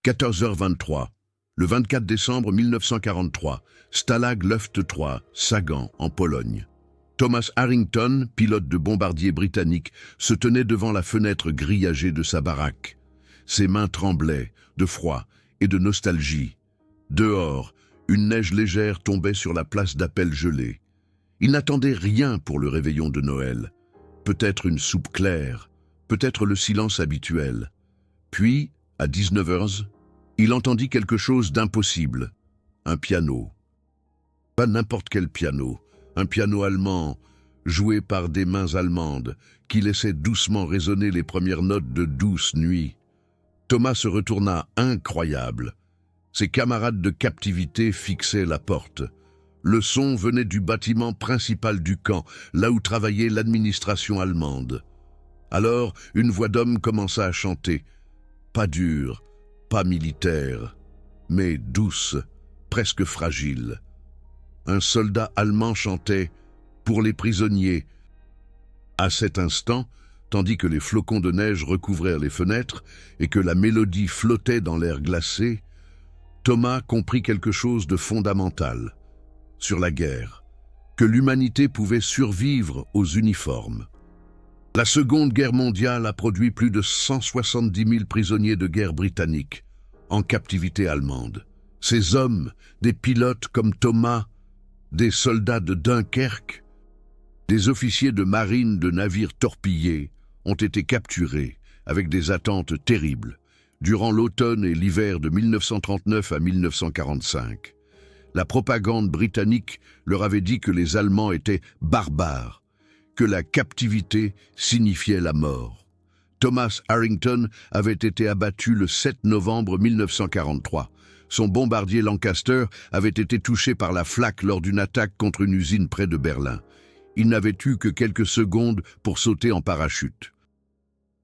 14h23, le 24 décembre 1943, Stalag Luft 3, Sagan, en Pologne. Thomas Harrington, pilote de bombardier britannique, se tenait devant la fenêtre grillagée de sa baraque. Ses mains tremblaient, de froid et de nostalgie. Dehors, une neige légère tombait sur la place d'Appel gelée. Il n'attendait rien pour le réveillon de Noël. Peut-être une soupe claire, peut-être le silence habituel. Puis, à 19h, il entendit quelque chose d'impossible. Un piano. Pas n'importe quel piano. Un piano allemand, joué par des mains allemandes, qui laissait doucement résonner les premières notes de Douce Nuit. Thomas se retourna incroyable. Ses camarades de captivité fixaient la porte. Le son venait du bâtiment principal du camp, là où travaillait l'administration allemande. Alors, une voix d'homme commença à chanter. Pas dure, pas militaire, mais douce, presque fragile. Un soldat allemand chantait « Pour les prisonniers ». À cet instant, tandis que les flocons de neige recouvrèrent les fenêtres et que la mélodie flottait dans l'air glacé, Thomas comprit quelque chose de fondamental sur la guerre, que l'humanité pouvait survivre aux uniformes. La Seconde Guerre mondiale a produit plus de 170 000 prisonniers de guerre britanniques en captivité allemande. Ces hommes, des pilotes comme Thomas, des soldats de Dunkerque, des officiers de marine de navires torpillés ont été capturés avec des attentes terribles durant l'automne et l'hiver de 1939 à 1945. La propagande britannique leur avait dit que les Allemands étaient barbares, que la captivité signifiait la mort. Thomas Harrington avait été abattu le 7 novembre 1943. Son bombardier Lancaster avait été touché par la flak lors d'une attaque contre une usine près de Berlin. Il n'avait eu que quelques secondes pour sauter en parachute,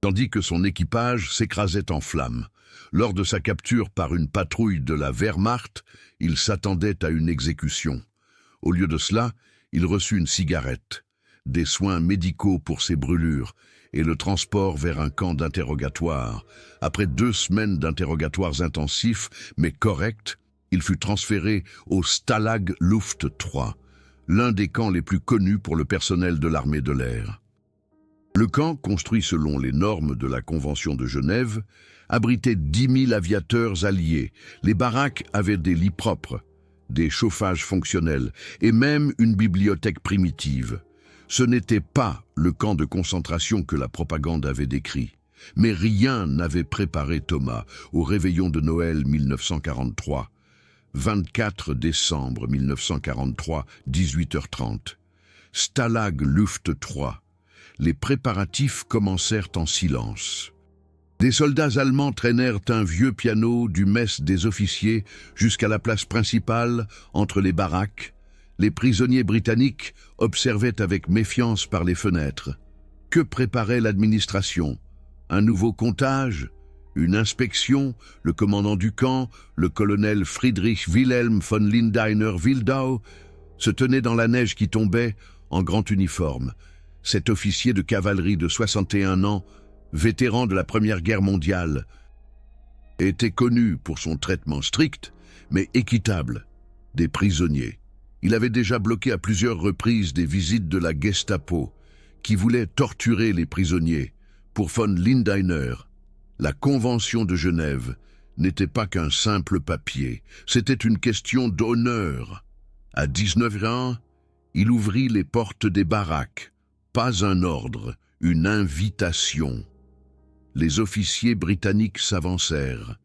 tandis que son équipage s'écrasait en flammes. Lors de sa capture par une patrouille de la Wehrmacht, il s'attendait à une exécution. Au lieu de cela, il reçut une cigarette, des soins médicaux pour ses brûlures et le transport vers un camp d'interrogatoire. Après 2 semaines d'interrogatoires intensifs, mais corrects, il fut transféré au Stalag Luft 3, l'un des camps les plus connus pour le personnel de l'armée de l'air. Le camp, construit selon les normes de la Convention de Genève, abritait 10 000 aviateurs alliés. Les baraques avaient des lits propres, des chauffages fonctionnels et même une bibliothèque primitive. Ce n'était pas le camp de concentration que la propagande avait décrit. Mais rien n'avait préparé Thomas au réveillon de Noël 1943. 24 décembre 1943, 18h30. Stalag Luft 3. Les préparatifs commencèrent en silence. Des soldats allemands traînèrent un vieux piano du mess des officiers jusqu'à la place principale, entre les baraques. Les prisonniers britanniques observaient avec méfiance par les fenêtres. Que préparait l'administration? Un nouveau comptage? Une inspection? Le commandant du camp, le colonel Friedrich Wilhelm von Lindeiner-Wildau, se tenait dans la neige qui tombait en grand uniforme. Cet officier de cavalerie de 61 ans, vétéran de la Première Guerre mondiale, était connu pour son traitement strict, mais équitable, des prisonniers. Il avait déjà bloqué à plusieurs reprises des visites de la Gestapo, qui voulait torturer les prisonniers. Pour von Lindeiner, la Convention de Genève n'était pas qu'un simple papier, c'était une question d'honneur. À 19h, il ouvrit les portes des baraques. Pas un ordre, une invitation. Les officiers britanniques s'avancèrent,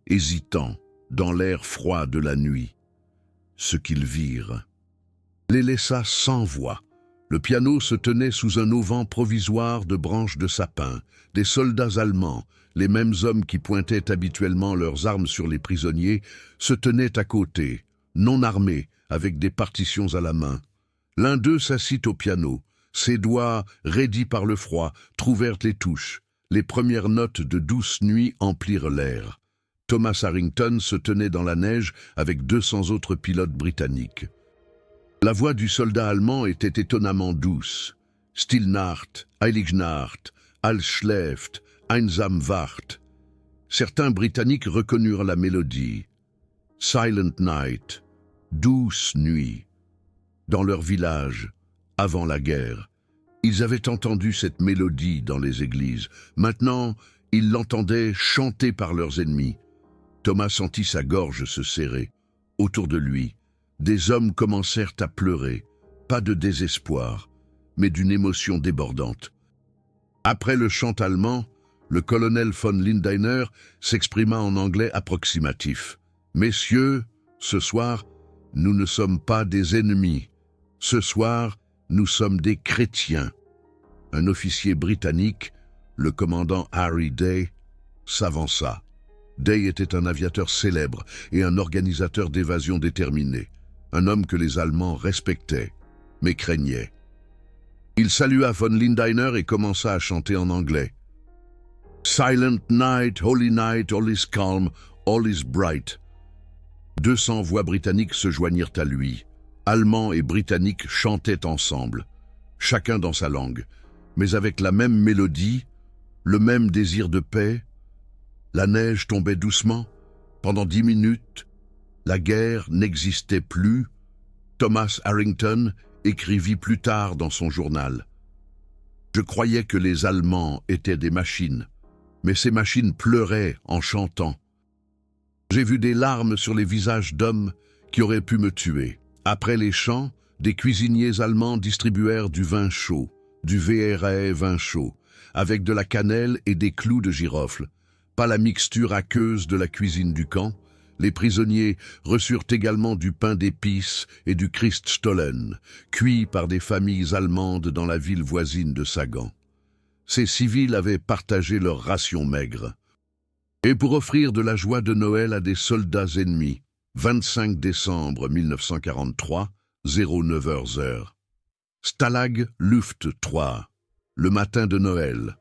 hésitants, dans l'air froid de la nuit. Ce qu'ils virent les laissa sans voix. Le piano se tenait sous un auvent provisoire de branches de sapin. Des soldats allemands, les mêmes hommes qui pointaient habituellement leurs armes sur les prisonniers, se tenaient à côté, non armés, avec des partitions à la main. L'un d'eux s'assit au piano. Ses doigts, raidis par le froid, trouvèrent les touches. Les premières notes de Douce Nuit emplirent l'air. Thomas Harrington se tenait dans la neige avec 200 autres pilotes britanniques. La voix du soldat allemand était étonnamment douce. Stille Nacht, Heilige Nacht, Alles schläft, einsam wacht. Certains Britanniques reconnurent la mélodie. Silent Night, douce nuit. Dans leur village, avant la guerre, ils avaient entendu cette mélodie dans les églises. Maintenant, ils l'entendaient chantée par leurs ennemis. Thomas sentit sa gorge se serrer. Autour de lui, des hommes commencèrent à pleurer, pas de désespoir, mais d'une émotion débordante. Après le chant allemand, le colonel von Lindeiner s'exprima en anglais approximatif. « Messieurs, ce soir, nous ne sommes pas des ennemis. Ce soir, nous sommes des chrétiens. » Un officier britannique, le commandant Harry Day, s'avança. Day était un aviateur célèbre et un organisateur d'évasion déterminé, un homme que les Allemands respectaient, mais craignaient. Il salua von Lindeiner et commença à chanter en anglais. « Silent night, all is calm, all is bright. » 200 voix britanniques se joignirent à lui. Allemands et Britanniques chantaient ensemble, chacun dans sa langue, mais avec la même mélodie, le même désir de paix. La neige tombait doucement. Pendant 10 minutes, la guerre n'existait plus. Thomas Harrington écrivit plus tard dans son journal. « Je croyais que les Allemands étaient des machines, mais ces machines pleuraient en chantant. J'ai vu des larmes sur les visages d'hommes qui auraient pu me tuer. Après les chants, des cuisiniers allemands distribuèrent du vin chaud, du VRA vin chaud, avec de la cannelle et des clous de girofle. Pas la mixture aqueuse de la cuisine du camp. Les prisonniers reçurent également du pain d'épices et du Christstollen, cuit par des familles allemandes dans la ville voisine de Sagan. Ces civils avaient partagé leurs rations maigres. Et pour offrir de la joie de Noël à des soldats ennemis, 25 décembre 1943, 09h. Stalag Luft 3, le matin de Noël.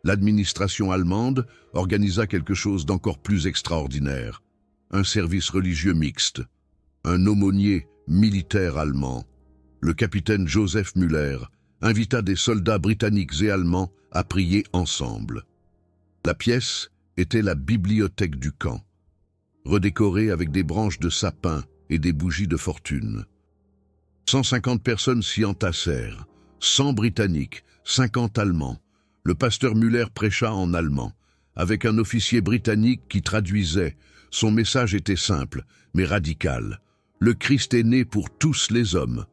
L'administration allemande organisa quelque chose d'encore plus extraordinaire. Un service religieux mixte. Un aumônier militaire allemand, le capitaine Joseph Müller, invita des soldats britanniques et allemands à prier ensemble. La pièce était la bibliothèque du camp, redécorée avec des branches de sapin et des bougies de fortune. 150 personnes s'y entassèrent, 100 Britanniques, 50 Allemands. Le pasteur Müller prêcha en allemand, avec un officier britannique qui traduisait. Son message était simple, mais radical. Le Christ est né pour tous les hommes,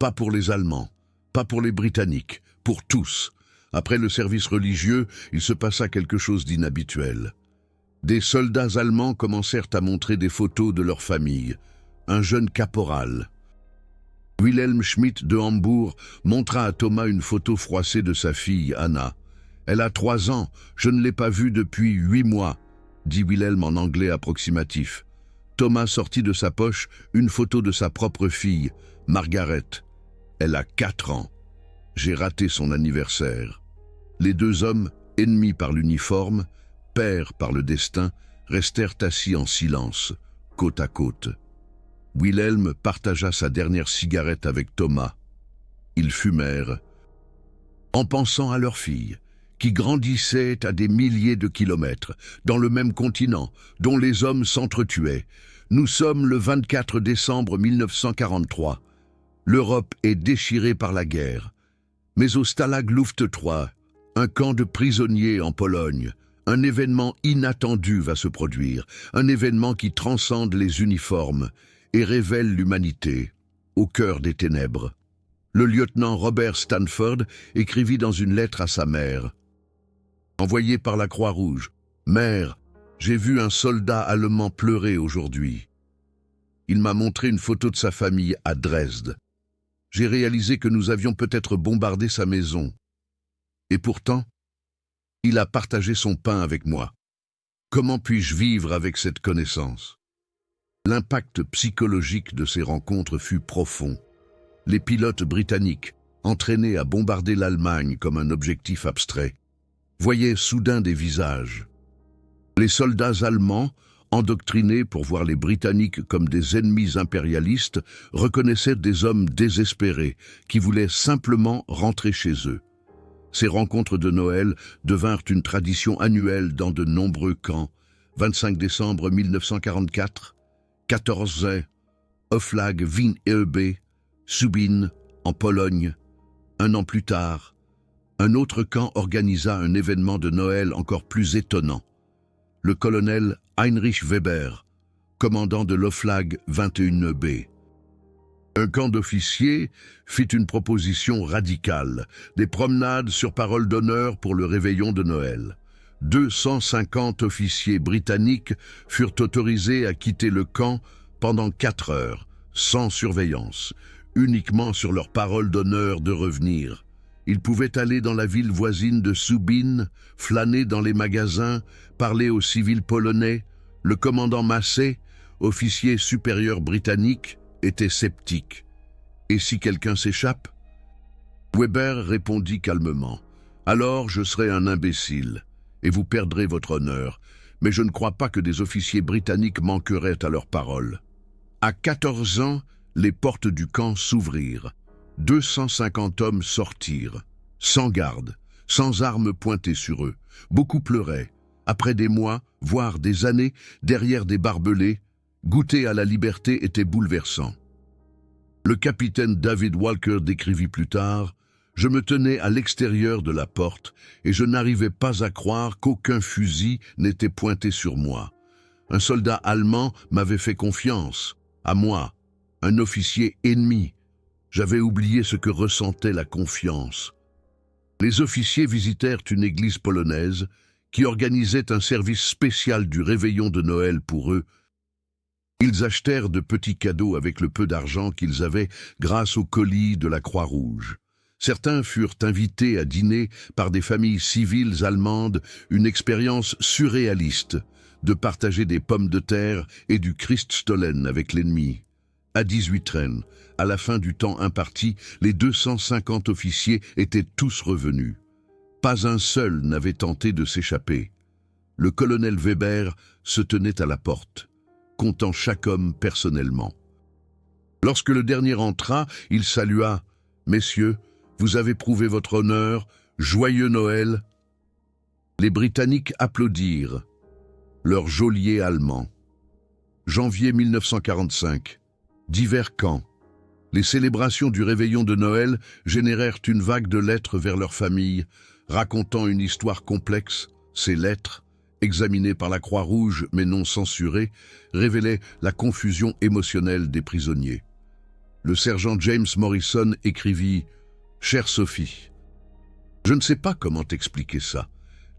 pas pour les Allemands, pas pour les Britanniques, pour tous. Après le service religieux, il se passa quelque chose d'inhabituel. Des soldats allemands commencèrent à montrer des photos de leur famille. Un jeune caporal, Wilhelm Schmidt de Hambourg, montra à Thomas une photo froissée de sa fille, Anna. « Elle a 3 ans, je ne l'ai pas vue depuis 8 mois, » dit Wilhelm en anglais approximatif. Thomas sortit de sa poche une photo de sa propre fille, Margaret. « Elle a 4 ans. J'ai raté son anniversaire. » Les 2 hommes, ennemis par l'uniforme, pairs par le destin, restèrent assis en silence, côte à côte. Wilhelm partagea sa dernière cigarette avec Thomas. Ils fumèrent, en pensant à leur fille, qui grandissait à des milliers de kilomètres, dans le même continent, dont les hommes s'entretuaient. Nous sommes le 24 décembre 1943. L'Europe est déchirée par la guerre. Mais au Stalag Luft 3, un camp de prisonniers en Pologne, un événement inattendu va se produire, un événement qui transcende les uniformes et révèle l'humanité au cœur des ténèbres. Le lieutenant Robert Stanford écrivit dans une lettre à sa mère. Envoyé par la Croix-Rouge. « Mère, j'ai vu un soldat allemand pleurer aujourd'hui. Il m'a montré une photo de sa famille à Dresde. J'ai réalisé que nous avions peut-être bombardé sa maison. Et pourtant, il a partagé son pain avec moi. Comment puis-je vivre avec cette connaissance ?» L'impact psychologique de ces rencontres fut profond. Les pilotes britanniques, entraînés à bombarder l'Allemagne comme un objectif abstrait, voyaient soudain des visages. Les soldats allemands, endoctrinés pour voir les Britanniques comme des ennemis impérialistes, reconnaissaient des hommes désespérés qui voulaient simplement rentrer chez eux. Ces rencontres de Noël devinrent une tradition annuelle dans de nombreux camps, 25 décembre 1944, 14 Oflag Wien EEB, Subin, en Pologne. Un an plus tard, un autre camp organisa un événement de Noël encore plus étonnant. Le colonel Heinrich Weber, commandant de l'Oflag 21B. Un camp d'officiers fit une proposition radicale, des promenades sur parole d'honneur pour le réveillon de Noël. 250 officiers britanniques furent autorisés à quitter le camp pendant 4 heures, sans surveillance, uniquement sur leur parole d'honneur de revenir. Ils pouvaient aller dans la ville voisine de Subin, flâner dans les magasins, parler aux civils polonais. Le commandant Massé, officier supérieur britannique, était sceptique. Et si quelqu'un s'échappe? Weber répondit calmement. Alors je serai un imbécile, et vous perdrez votre honneur, mais je ne crois pas que des officiers britanniques manqueraient à leur parole. À 14 ans, les portes du camp s'ouvrirent. 250 hommes sortirent, sans garde, sans armes pointées sur eux. Beaucoup pleuraient. Après des mois, voire des années, derrière des barbelés, goûter à la liberté était bouleversant. Le capitaine David Walker décrivit plus tard: « Je me tenais à l'extérieur de la porte et je n'arrivais pas à croire qu'aucun fusil n'était pointé sur moi. Un soldat allemand m'avait fait confiance. À moi, un officier ennemi. J'avais oublié ce que ressentait la confiance. » Les officiers visitèrent une église polonaise qui organisait un service spécial du réveillon de Noël pour eux. Ils achetèrent de petits cadeaux avec le peu d'argent qu'ils avaient grâce au colis de la Croix-Rouge. Certains furent invités à dîner par des familles civiles allemandes, une expérience surréaliste de partager des pommes de terre et du Christstollen avec l'ennemi. À 18h, à la fin du temps imparti, les 250 officiers étaient tous revenus. Pas un seul n'avait tenté de s'échapper. Le colonel Weber se tenait à la porte, comptant chaque homme personnellement. Lorsque le dernier entra, il salua: « Messieurs, vous avez prouvé votre honneur, joyeux Noël !» Les Britanniques applaudirent. Leur geôlier allemand. Janvier 1945. Divers camps. Les célébrations du réveillon de Noël générèrent une vague de lettres vers leurs familles, racontant une histoire complexe. Ces lettres, examinées par la Croix-Rouge mais non censurées, révélaient la confusion émotionnelle des prisonniers. Le sergent James Morrison écrivit: « Chère Sophie, je ne sais pas comment expliquer ça.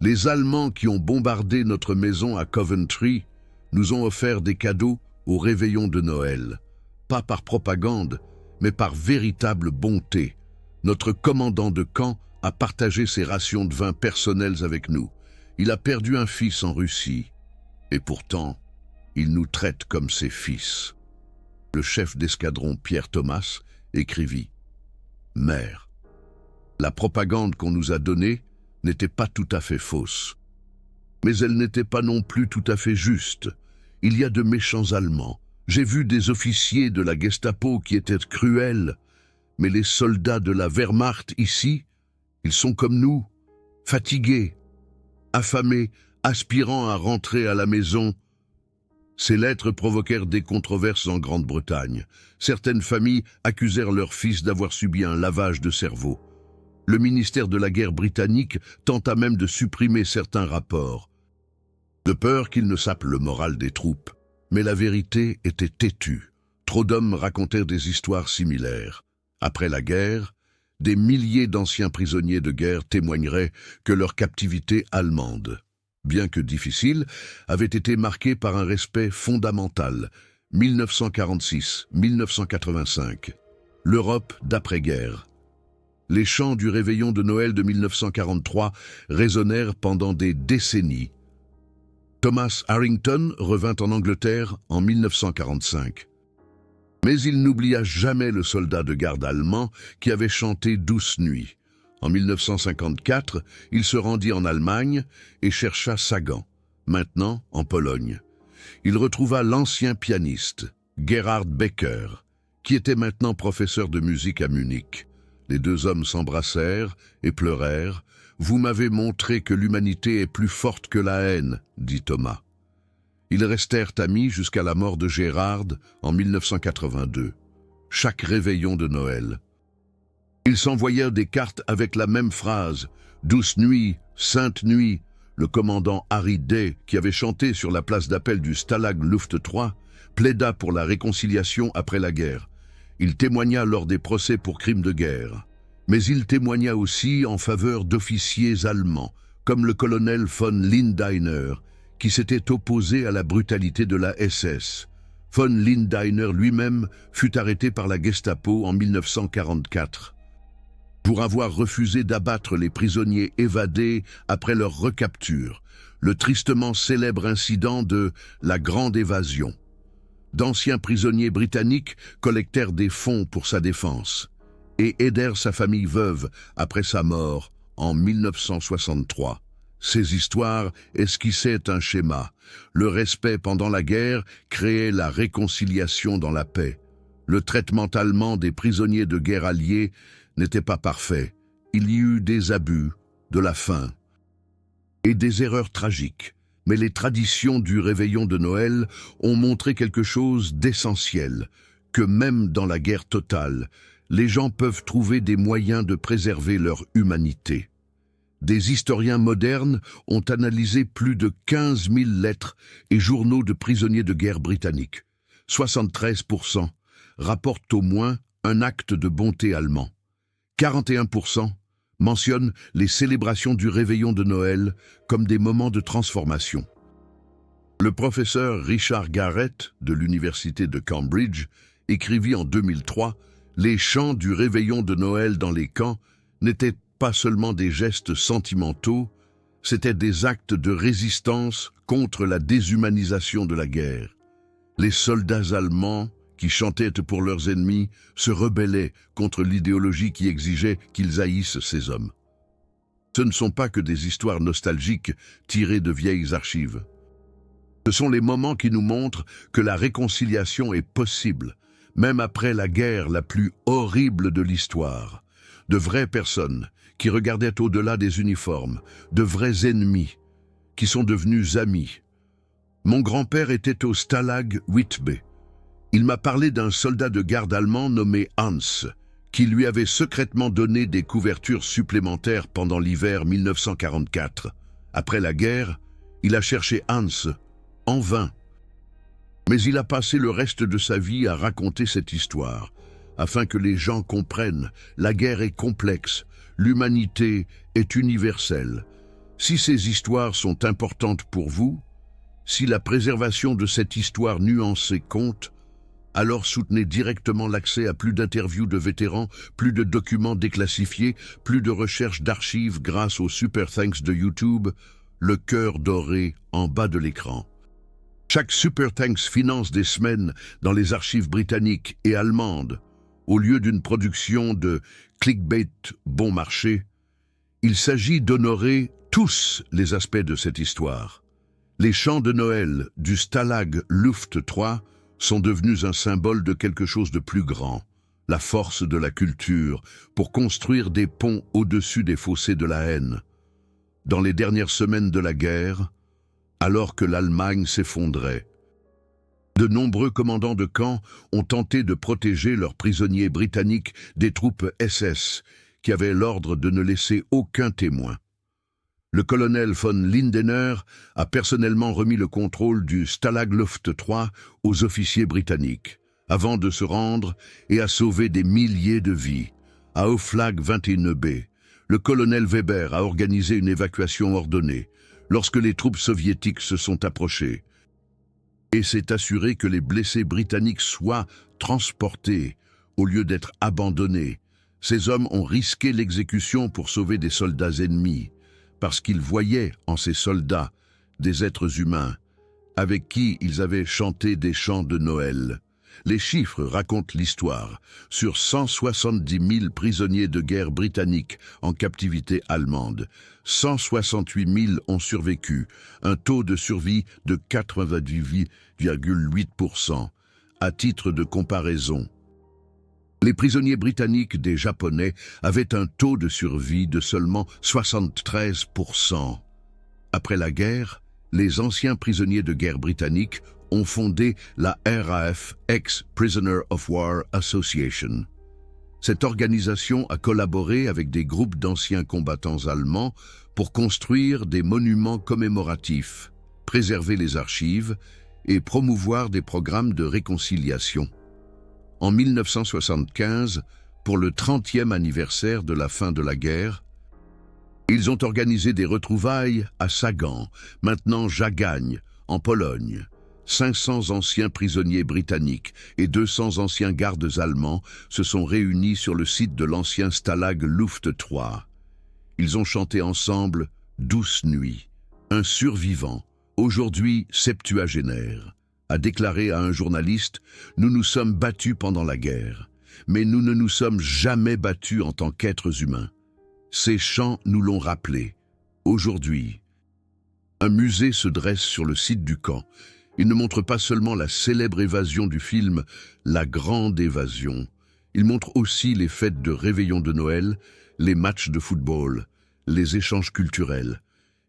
Les Allemands qui ont bombardé notre maison à Coventry nous ont offert des cadeaux au réveillon de Noël. Pas par propagande, mais par véritable bonté. Notre commandant de camp a partagé ses rations de vin personnelles avec nous. Il a perdu un fils en Russie. Et pourtant, il nous traite comme ses fils. » Le chef d'escadron Pierre Thomas écrivit: « Mère, la propagande qu'on nous a donnée n'était pas tout à fait fausse. Mais elle n'était pas non plus tout à fait juste. Il y a de méchants Allemands. J'ai vu des officiers de la Gestapo qui étaient cruels, mais les soldats de la Wehrmacht ici, ils sont comme nous, fatigués, affamés, aspirant à rentrer à la maison. » Ces lettres provoquèrent des controverses en Grande-Bretagne. Certaines familles accusèrent leurs fils d'avoir subi un lavage de cerveau. Le ministère de la guerre britannique tenta même de supprimer certains rapports, de peur qu'ils ne sapent le moral des troupes. Mais la vérité était têtue. Trop d'hommes racontèrent des histoires similaires. Après la guerre, des milliers d'anciens prisonniers de guerre témoigneraient que leur captivité allemande, bien que difficile, avait été marquée par un respect fondamental. 1946-1985. L'Europe d'après-guerre. Les chants du réveillon de Noël de 1943 résonnèrent pendant des décennies. Thomas Harrington revint en Angleterre en 1945. Mais il n'oublia jamais le soldat de garde allemand qui avait chanté Douce nuit. En 1954, il se rendit en Allemagne et chercha Sagan, maintenant en Pologne. Il retrouva l'ancien pianiste, Gerhard Becker, qui était maintenant professeur de musique à Munich. Les deux hommes s'embrassèrent et pleurèrent. « Vous m'avez montré que l'humanité est plus forte que la haine, dit Thomas. Ils restèrent amis jusqu'à la mort de Gérard en 1982, chaque réveillon de Noël. Ils s'envoyèrent des cartes avec la même phrase « Douce nuit, sainte nuit ». Le commandant Harry Day, qui avait chanté sur la place d'appel du Stalag Luft 3, plaida pour la réconciliation après la guerre. Il témoigna lors des procès pour crimes de guerre. Mais il témoigna aussi en faveur d'officiers allemands, comme le colonel von Lindeiner, qui s'était opposé à la brutalité de la SS. Von Lindeiner lui-même fut arrêté par la Gestapo en 1944 pour avoir refusé d'abattre les prisonniers évadés après leur recapture, le tristement célèbre incident de la Grande Évasion. D'anciens prisonniers britanniques collectèrent des fonds pour sa défense et aidèrent sa famille veuve après sa mort en 1963. Ces histoires esquissaient un schéma. Le respect pendant la guerre créait la réconciliation dans la paix. Le traitement allemand des prisonniers de guerre alliés n'était pas parfait. Il y eut des abus, de la faim et des erreurs tragiques. Mais les traditions du réveillon de Noël ont montré quelque chose d'essentiel, que même dans la guerre totale, les gens peuvent trouver des moyens de préserver leur humanité. Des historiens modernes ont analysé plus de 15 000 lettres et journaux de prisonniers de guerre britanniques. 73% rapportent au moins un acte de bonté allemand. 41% mentionnent les célébrations du réveillon de Noël comme des moments de transformation. Le professeur Richard Garrett de l'université de Cambridge écrivit en 2003 « Les chants du réveillon de Noël dans les camps n'étaient pas seulement des gestes sentimentaux, c'étaient des actes de résistance contre la déshumanisation de la guerre. Les soldats allemands qui chantaient pour leurs ennemis, se rebellaient contre l'idéologie qui exigeait qu'ils haïssent ces hommes. Ce ne sont pas que des histoires nostalgiques tirées de vieilles archives. Ce sont les moments qui nous montrent que la réconciliation est possible, même après la guerre la plus horrible de l'histoire. De vraies personnes qui regardaient au-delà des uniformes, de vrais ennemis qui sont devenus amis. Mon grand-père était au Stalag 8B. Il m'a parlé d'un soldat de garde allemand nommé Hans, qui lui avait secrètement donné des couvertures supplémentaires pendant l'hiver 1944. Après la guerre, il a cherché Hans, en vain. Mais il a passé le reste de sa vie à raconter cette histoire, afin que les gens comprennent, la guerre est complexe, l'humanité est universelle. Si ces histoires sont importantes pour vous, si la préservation de cette histoire nuancée compte, alors soutenez directement l'accès à plus d'interviews de vétérans, plus de documents déclassifiés, plus de recherches d'archives grâce au Super Thanks de YouTube, le cœur doré en bas de l'écran. Chaque Super Thanks finance des semaines dans les archives britanniques et allemandes. Au lieu d'une production de clickbait bon marché, il s'agit d'honorer tous les aspects de cette histoire. Les chants de Noël du Stalag Luft 3 sont devenus un symbole de quelque chose de plus grand, la force de la culture, pour construire des ponts au-dessus des fossés de la haine. Dans les dernières semaines de la guerre, alors que l'Allemagne s'effondrait, de nombreux commandants de camp ont tenté de protéger leurs prisonniers britanniques des troupes SS, qui avaient l'ordre de ne laisser aucun témoin. Le colonel von Lindener a personnellement remis le contrôle du Stalag Luft 3 aux officiers britanniques, avant de se rendre et a sauvé des milliers de vies. À Oflag 21B, le colonel Weber a organisé une évacuation ordonnée lorsque les troupes soviétiques se sont approchées et s'est assuré que les blessés britanniques soient transportés au lieu d'être abandonnés. Ces hommes ont risqué l'exécution pour sauver des soldats ennemis, parce qu'ils voyaient en ces soldats des êtres humains avec qui ils avaient chanté des chants de Noël. Les chiffres racontent l'histoire. Sur 170 000 prisonniers de guerre britanniques en captivité allemande, 168 000 ont survécu, un taux de survie de 98,8%. À titre de comparaison, les prisonniers britanniques des Japonais avaient un taux de survie de seulement 73%. Après la guerre, les anciens prisonniers de guerre britanniques ont fondé la RAF, Ex-Prisoner of War Association. Cette organisation a collaboré avec des groupes d'anciens combattants allemands pour construire des monuments commémoratifs, préserver les archives et promouvoir des programmes de réconciliation. En 1975, pour le 30e anniversaire de la fin de la guerre, ils ont organisé des retrouvailles à Sagan, maintenant Jagań, en Pologne. 500 anciens prisonniers britanniques et 200 anciens gardes allemands se sont réunis sur le site de l'ancien stalag Luft 3. Ils ont chanté ensemble « Douce nuit ». Un survivant, aujourd'hui septuagénaire, a déclaré à un journaliste « Nous nous sommes battus pendant la guerre, mais nous ne nous sommes jamais battus en tant qu'êtres humains. » Ces chants nous l'ont rappelé. Aujourd'hui, un musée se dresse sur le site du camp. Il ne montre pas seulement la célèbre évasion du film « La Grande Évasion », il montre aussi les fêtes de réveillon de Noël, les matchs de football, les échanges culturels.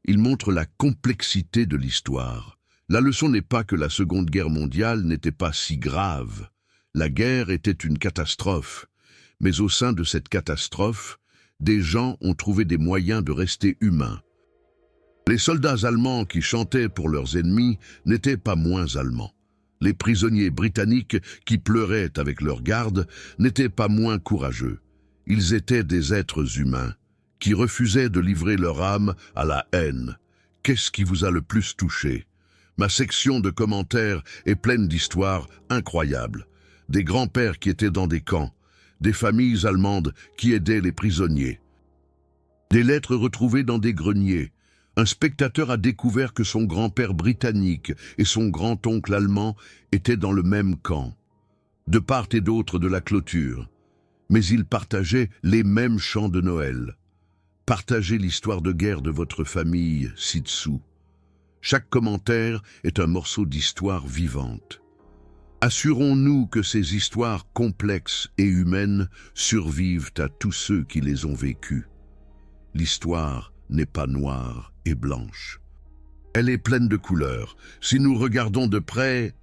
Il montre la complexité de l'histoire. La leçon n'est pas que la Seconde Guerre mondiale n'était pas si grave. La guerre était une catastrophe, mais au sein de cette catastrophe, des gens ont trouvé des moyens de rester humains. Les soldats allemands qui chantaient pour leurs ennemis n'étaient pas moins allemands. Les prisonniers britanniques qui pleuraient avec leurs gardes n'étaient pas moins courageux. Ils étaient des êtres humains qui refusaient de livrer leur âme à la haine. Qu'est-ce qui vous a le plus touché? Ma section de commentaires est pleine d'histoires incroyables. Des grands-pères qui étaient dans des camps, des familles allemandes qui aidaient les prisonniers, des lettres retrouvées dans des greniers. Un spectateur a découvert que son grand-père britannique et son grand-oncle allemand étaient dans le même camp, de part et d'autre de la clôture. Mais ils partageaient les mêmes chants de Noël. Partagez l'histoire de guerre de votre famille ci-dessous. Chaque commentaire est un morceau d'histoire vivante. Assurons-nous que ces histoires complexes et humaines survivent à tous ceux qui les ont vécues. L'histoire n'est pas noire et blanche. Elle est pleine de couleurs. Si nous regardons de près,